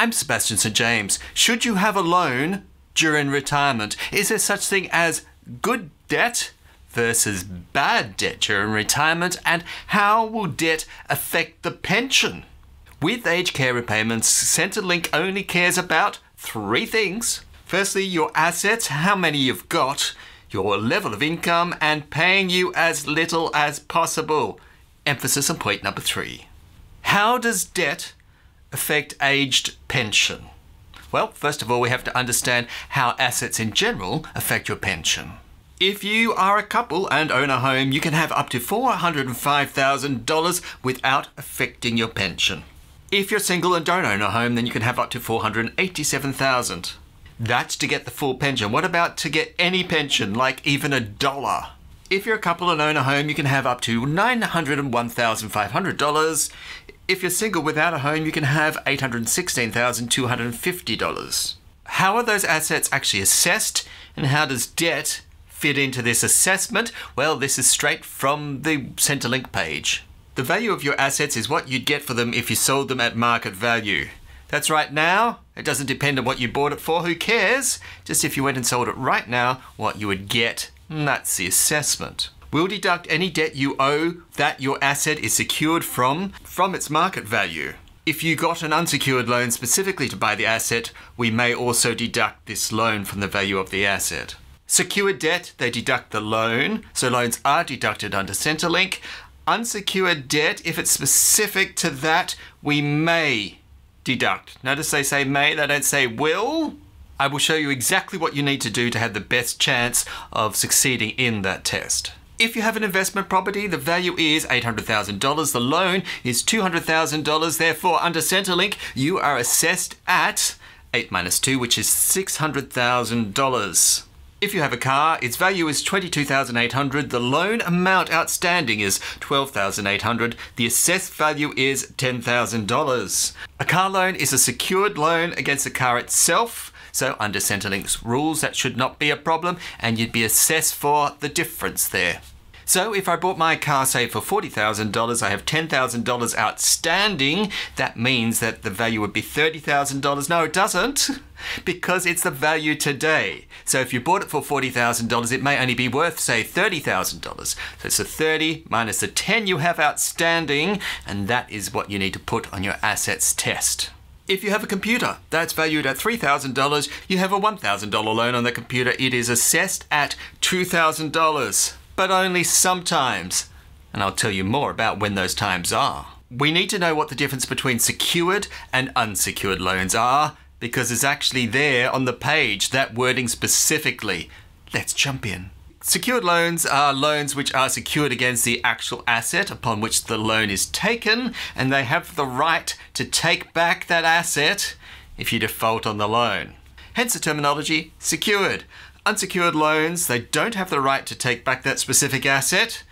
I'm Sebastian St. James. Should you have a loan during retirement? Is there such thing as good debt versus bad debt during retirement? And how will debt affect the pension? With aged care repayments, Centrelink only cares about 3 things. Firstly, your assets, how many you've got, your level of income, and paying you as little as possible. Emphasis on point number 3. How does debt affect aged pension? Well, first of all, we have to understand how assets in general affect your pension. If you are a couple and own a home, you can have up to $405,000 without affecting your pension. If you're single and don't own a home, then you can have up to $487,000. That's to get the full pension. What about to get any pension, like even $1? If you're a couple and own a home, you can have up to $901,500. If you're single without a home, you can have $816,250. How are those assets actually assessed, and how does debt fit into this assessment? Well, this is straight from the Centrelink page. The value of your assets is what you'd get for them if you sold them at market value. That's right now. It doesn't depend on what you bought it for. Who cares? Just if you went and sold it right now, what you would get. And that's the assessment. We'll deduct any debt you owe that your asset is secured from its market value. If you got an unsecured loan specifically to buy the asset, we may also deduct this loan from the value of the asset. Secured debt, they deduct the loan, so loans are deducted under Centrelink. Unsecured debt, if it's specific to that, we may deduct. Notice they say may, they don't say will. I will show you exactly what you need to do to have the best chance of succeeding in that test. If you have an investment property, the value is $800,000. The loan is $200,000. Therefore, under Centrelink, you are assessed at 8 minus 2, which is $600,000. If you have a car, its value is $22,800. The loan amount outstanding is $12,800. The assessed value is $10,000. A car loan is a secured loan against the car itself. So under Centrelink's rules, that should not be a problem, and you'd be assessed for the difference there. So if I bought my car, say, for $40,000, I have $10,000 outstanding. That means that the value would be $30,000. No, it doesn't, because it's the value today. So if you bought it for $40,000, it may only be worth, say, $30,000. So it's the 30 minus the 10 you have outstanding, and that is what you need to put on your assets test. If you have a computer that's valued at $3,000, you have a $1,000 loan on the computer. It is assessed at $2,000, but only sometimes. And I'll tell you more about when those times are. We need to know what the difference between secured and unsecured loans are, because it's actually there on the page, that wording specifically. Let's jump in. Secured loans are loans which are secured against the actual asset upon which the loan is taken, and they have the right to take back that asset if you default on the loan. Hence the terminology secured. Unsecured loans, they don't have the right to take back that specific asset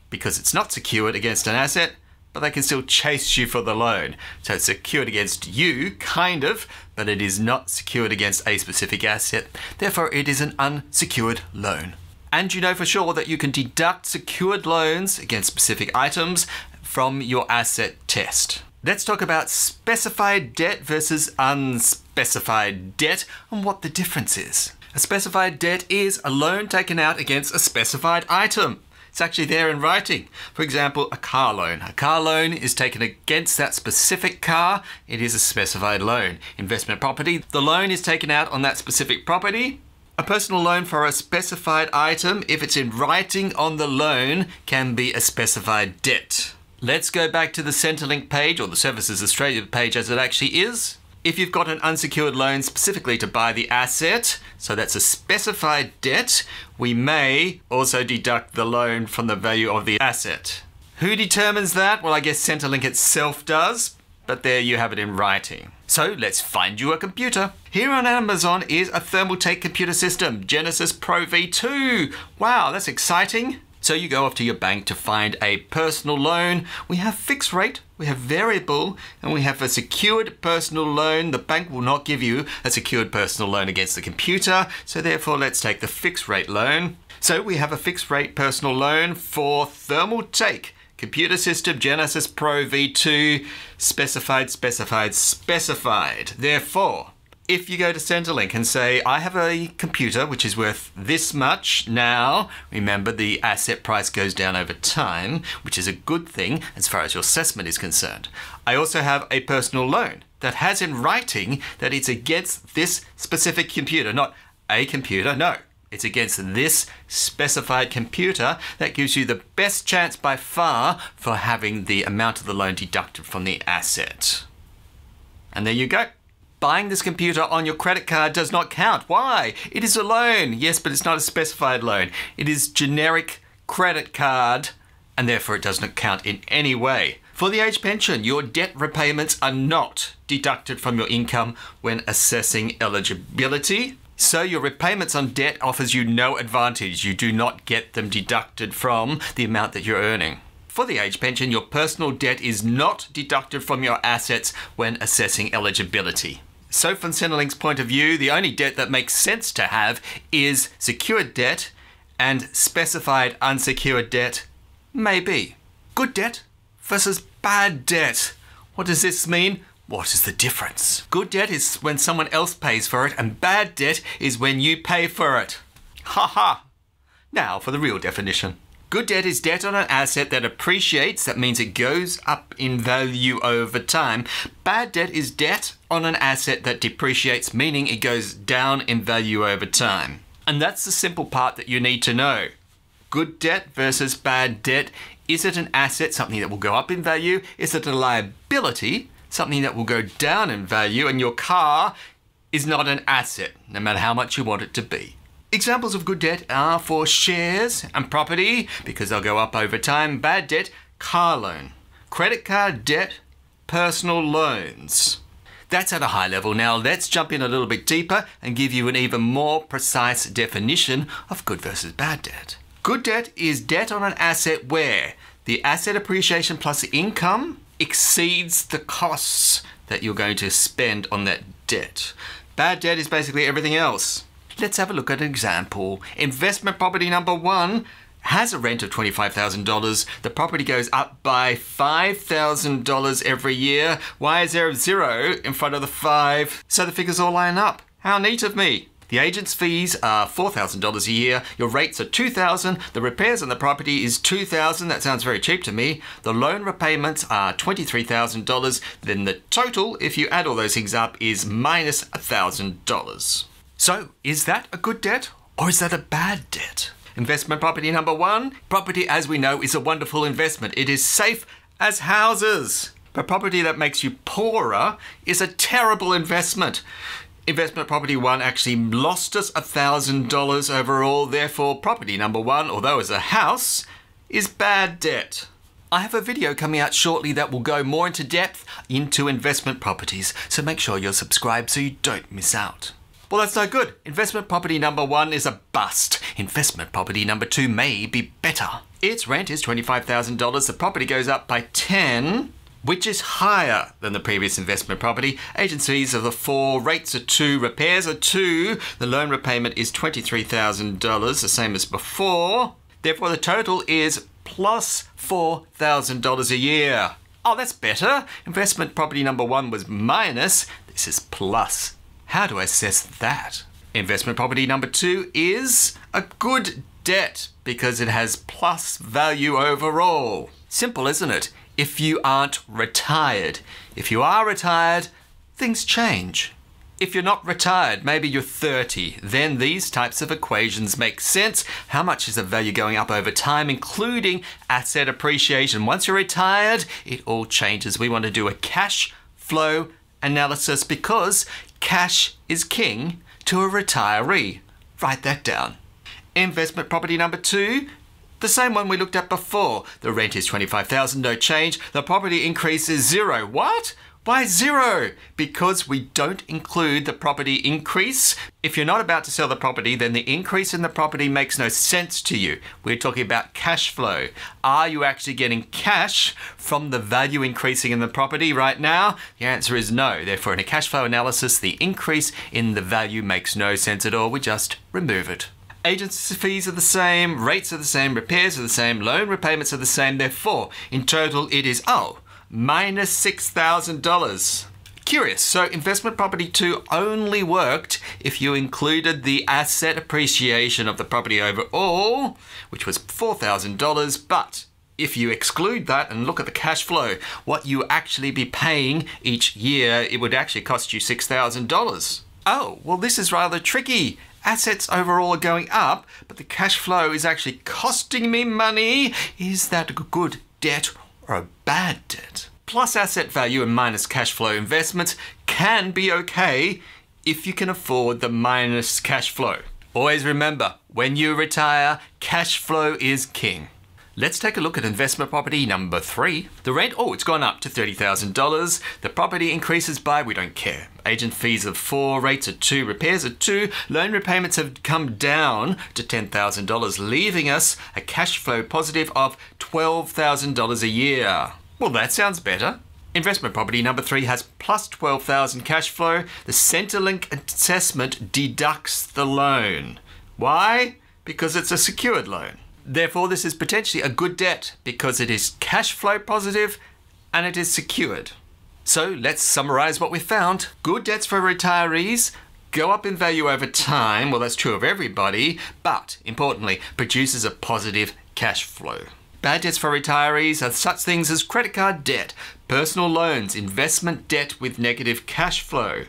because it's not secured against an asset, but they can still chase you for the loan. So it's secured against you, kind of, but it is not secured against a specific asset. Therefore, it is an unsecured loan. And you know for sure that you can deduct secured loans against specific items from your asset test. Let's talk about specified debt versus unspecified debt and what the difference is. A specified debt is a loan taken out against a specified item. It's actually there in writing. For example, a car loan. A car loan is taken against that specific car. It is a specified loan. Investment property, the loan is taken out on that specific property. A personal loan for a specified item, if it's in writing on the loan, can be a specified debt. Let's go back to the Centrelink page, or the Services Australia page as it actually is. If you've got an unsecured loan specifically to buy the asset, so that's a specified debt, we may also deduct the loan from the value of the asset. Who determines that? Well, I guess Centrelink itself does, but there you have it in writing. So let's find you a computer. Here on Amazon is a Thermaltake computer system, Genesis Pro V2. Wow, that's exciting. So you go off to your bank to find a personal loan. We have fixed rate, we have variable, and we have a secured personal loan. The bank will not give you a secured personal loan against the computer, so therefore let's take the fixed rate loan. So we have a fixed rate personal loan for Thermaltake Computer system Genesis Pro V2, specified, specified, specified. Therefore, if you go to Centrelink and say, I have a computer which is worth this much now, remember the asset price goes down over time, which is a good thing as far as your assessment is concerned. I also have a personal loan that has in writing that it's against this specific computer, not a computer, no. It's against this specified computer. That gives you the best chance by far for having the amount of the loan deducted from the asset. And there you go. Buying this computer on your credit card does not count. Why? It is a loan. Yes, but it's not a specified loan. It is generic credit card, and therefore it does not count in any way. For the age pension, your debt repayments are not deducted from your income when assessing eligibility. So your repayments on debt offers you no advantage. You do not get them deducted from the amount that you're earning. For the age pension, your personal debt is not deducted from your assets when assessing eligibility. So from Centrelink's point of view, the only debt that makes sense to have is secured debt, and specified unsecured debt maybe. Good debt versus bad debt. What does this mean? What is the difference? Good debt is when someone else pays for it, and bad debt is when you pay for it. Ha ha! Now for the real definition. Good debt is debt on an asset that appreciates. That means it goes up in value over time. Bad debt is debt on an asset that depreciates, meaning it goes down in value over time. And that's the simple part that you need to know. Good debt versus bad debt. Is it an asset, something that will go up in value? Is it a liability, something that will go down in value? And your car is not an asset, no matter how much you want it to be. Examples of good debt are for shares and property, because they'll go up over time. Bad debt, car loan. Credit card debt, personal loans. That's at a high level. Now let's jump in a little bit deeper and give you an even more precise definition of good versus bad debt. Good debt is debt on an asset where the asset appreciation plus the income exceeds the costs that you're going to spend on that debt. Bad debt is basically everything else. Let's have a look at an example. Investment property number 1 has a rent of $25,000. The property goes up by $5,000 every year. Why is there a 0 in front of the 5? So the figures all line up. How neat of me. The agent's fees are $4,000 a year. Your rates are $2,000. The repairs on the property is $2,000. That sounds very cheap to me. The loan repayments are $23,000. Then the total, if you add all those things up, is minus $1,000. So, is that a good debt or is that a bad debt? Investment property number 1. Property, as we know, is a wonderful investment. It is safe as houses. But property that makes you poorer is a terrible investment. Investment property 1 actually lost us $1,000 overall. Therefore, property number 1, although as a house, is bad debt. I have a video coming out shortly that will go more into depth into investment properties. So make sure you're subscribed so you don't miss out. Well, that's no good. Investment property number 1 is a bust. Investment property number 2 may be better. Its rent is $25,000. The property goes up by 10, which is higher than the previous investment property. Agent fees are the 4, rates are 2, repairs are 2. The loan repayment is $23,000, the same as before. Therefore, the total is plus $4,000 a year. Oh, that's better. Investment property number 1 was minus. This is plus. How do I assess that? Investment property number 2 is a good debt because it has plus value overall. Simple, isn't it? If you aren't retired. If you are retired, things change. If you're not retired, maybe you're 30, then these types of equations make sense. How much is the value going up over time, including asset appreciation? Once you're retired, it all changes. We want to do a cash flow analysis because cash is king to a retiree. Write that down. Investment property number 2, the same one we looked at before. The rent is $25,000, no change. The property increase is 0. What? Why 0? Because we don't include the property increase. If you're not about to sell the property, then the increase in the property makes no sense to you. We're talking about cash flow. Are you actually getting cash from the value increasing in the property right now? The answer is no. Therefore, in a cash flow analysis, the increase in the value makes no sense at all. We just remove it. Agency fees are the same, rates are the same, repairs are the same, loan repayments are the same. Therefore, in total, it is, minus $6,000. Curious, so investment property 2 only worked if you included the asset appreciation of the property overall, which was $4,000, but if you exclude that and look at the cash flow, what you actually be paying each year, it would actually cost you $6,000. Oh, well, this is rather tricky. Assets overall are going up, but the cash flow is actually costing me money. Is that a good debt or a bad debt? Plus asset value and minus cash flow investments can be okay if you can afford the minus cash flow. Always remember, when you retire, cash flow is king. Let's take a look at investment property number 3. The rent, it's gone up to $30,000. The property increases by, we don't care. Agent fees of 4, rates are 2, repairs are 2. Loan repayments have come down to $10,000, leaving us a cash flow positive of $12,000 a year. Well, that sounds better. Investment property number 3 has plus $12,000 cash flow. The Centrelink assessment deducts the loan. Why? Because it's a secured loan. Therefore, this is potentially a good debt because it is cash flow positive and it is secured. So let's summarize what we found. Good debts for retirees go up in value over time. Well, that's true of everybody, but importantly, produces a positive cash flow. Bad debts for retirees are such things as credit card debt, personal loans, investment debt with negative cash flow.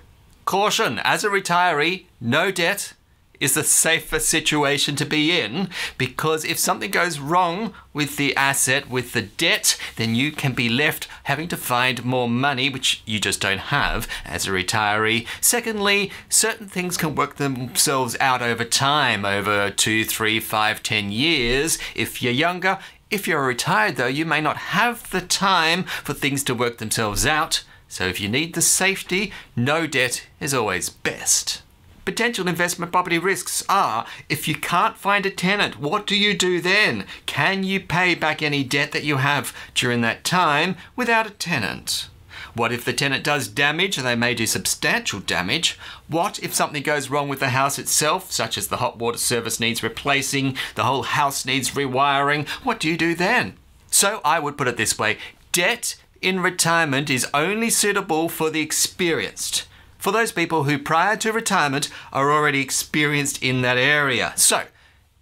Caution, as a retiree, no debt is the safest situation to be in, because if something goes wrong with the asset, with the debt, then you can be left having to find more money, which you just don't have as a retiree. Secondly, certain things can work themselves out over time, over 2, 3, 5, 10 years. If you're younger, if you're retired though, you may not have the time for things to work themselves out. So if you need the safety, no debt is always best. Potential investment property risks are, if you can't find a tenant, what do you do then? Can you pay back any debt that you have during that time without a tenant? What if the tenant does damage, and they may do substantial damage? What if something goes wrong with the house itself, such as the hot water service needs replacing, the whole house needs rewiring? What do you do then? So I would put it this way, debt in retirement is only suitable for the experienced, for those people who prior to retirement are already experienced in that area. So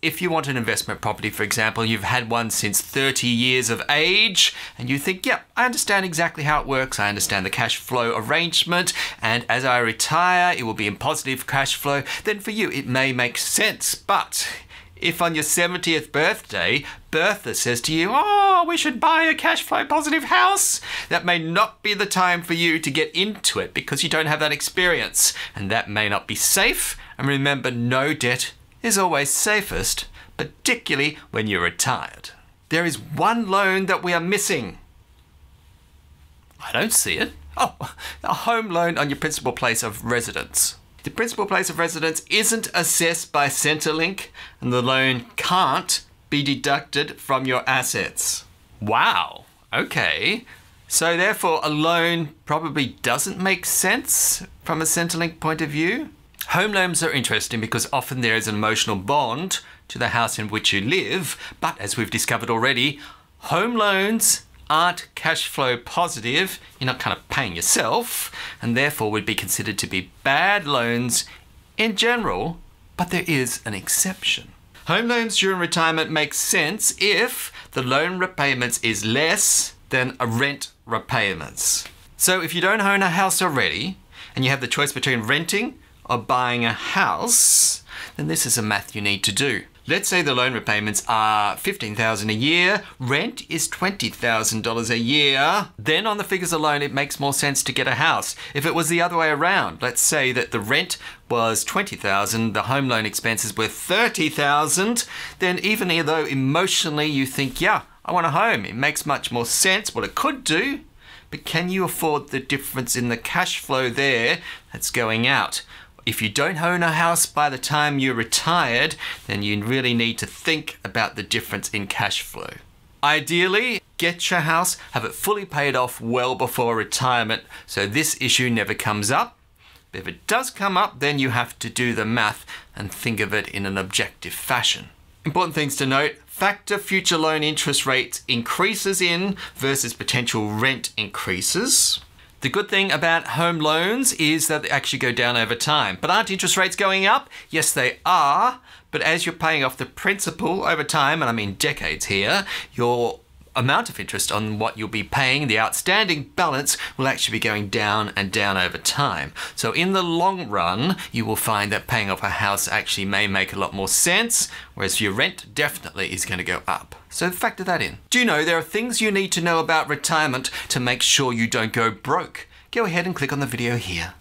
if you want an investment property, for example, you've had one since 30 years of age, and you think, yep, I understand exactly how it works, I understand the cash flow arrangement, and as I retire, it will be in positive cash flow, then for you, it may make sense. But if on your 70th birthday, Bertha says to you, we should buy a cash flow positive house, that may not be the time for you to get into it because you don't have that experience, and that may not be safe. And remember, no debt is always safest, particularly when you're retired. There is one loan that we are missing. I don't see it. A home loan on your principal place of residence. The principal place of residence isn't assessed by Centrelink, and the loan can't be deducted from your assets. Wow, okay. So therefore, a loan probably doesn't make sense from a Centrelink point of view. Home loans are interesting because often there is an emotional bond to the house in which you live, but as we've discovered already, home loans aren't cash flow positive. You're not kind of paying yourself, and therefore would be considered to be bad loans in general, but there is an exception. Home loans during retirement make sense if the loan repayments is less than a rent repayments. So if you don't own a house already, and you have the choice between renting or buying a house, then this is a math you need to do. Let's say the loan repayments are $15,000 a year, rent is $20,000 a year. Then on the figures alone, it makes more sense to get a house. If it was the other way around, let's say that the rent was $20,000, the home loan expenses were $30,000, then even though emotionally you think, yeah, I want a home, it makes much more sense. Well, it could do, but can you afford the difference in the cash flow there that's going out? If you don't own a house by the time you're retired, then you really need to think about the difference in cash flow. Ideally, get your house, have it fully paid off well before retirement, so this issue never comes up. But if it does come up, then you have to do the math and think of it in an objective fashion. Important things to note: factor future loan interest rates increases in versus potential rent increases. The good thing about home loans is that they actually go down over time. But aren't interest rates going up? Yes, they are. But as you're paying off the principal over time, and I mean decades here, your amount of interest on what you'll be paying, the outstanding balance, will actually be going down and down over time. So in the long run, you will find that paying off a house actually may make a lot more sense, whereas your rent definitely is going to go up. So factor that in. Do you know there are things you need to know about retirement to make sure you don't go broke? Go ahead and click on the video here.